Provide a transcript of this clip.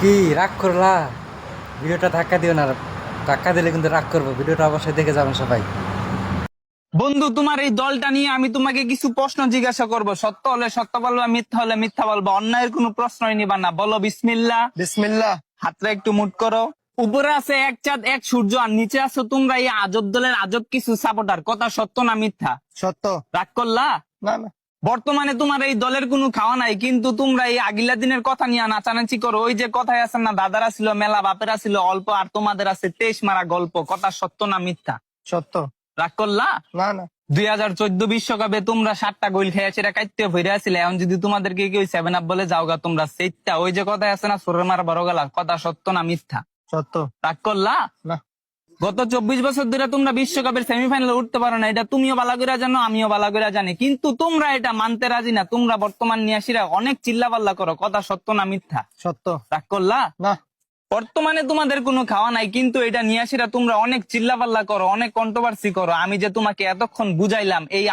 কি রাগ করলা? ভিডিওটা ধাক্কা দিও না, ধাক্কা দিলে কিন্তু রাগ করবো। ভিডিওটা অবশ্যই দেখে যাবেন সবাই। বন্ধু, তোমার এই দলটা নিয়ে আমি তোমাকে কিছু প্রশ্ন জিজ্ঞাসা করব। সত্য হলে সত্য বলবা, মিথ্যা হলে মিথ্যা বলবা। অন্যায়ের কোনো প্রশ্নই নিবা না। বলো বিসমিল্লাহ। বিসমিল্লাহ। হাতটা একটু মুট করো। উপরে আছে এক চাঁদ এক সূর্য, আর নিচে আছো তোমরা এই আজব দলের আজব কিছু সাপোর্টার। কথা সত্য না মিথ্যা? সত্য। রাগ করলা? না না। বর্তমানে তোমার এই দলের কোনো খাওয়া নাই, কিন্তু তোমরা এই আগিলা দিনের কথা নিয়ে নাচানাচি করো। ওই যে কথায় আছে না, দাদারা ছিল মেলা, বাপেরা ছিল অল্প, আর তোমাদের আছে 23 মারা গল্প। কথা সত্য না মিথ্যা? সত্য। রাগ করলা? না না। 2014 বিশ্বকাপে তোমরা 7টা গোল খেয়েছে, এটা কাইতে ভরে আসলে। এখন যদি তোমাদেরকে কেউ 7 আপ বলে যাওগা তোমরা সেইটা, ওই যে কথা আছে না, সোরের মার বড় গেলা। কথা সত্য না মিথ্যা? সত্য। রাগ করলা? না। গত 24 বছর ধরে তোমরা বিশ্বকাপের সেমিফাইনালে উঠতে পারো না, এটা তুমিও ভালো করে জানো, আমিও ভালো করে জানি। কিন্তু তোমরা এটা মানতে রাজি না। তোমরা বর্তমান নিয়াসীরা অনেক চিল্লাপাল্লা করো। কথা সত্য না মিথ্যা? সত্য। রাগ করলা? না। বর্তমানে তোমাদের কোনো খাওয়া নাই, কিন্তু এটা নিয়াসীরা তোমরা অনেক চিল্লাপাল্লা করো, অনেক কন্ট্রোভার্সি করো। আমি যে তোমাকে এতক্ষণ বুঝাইলাম, এই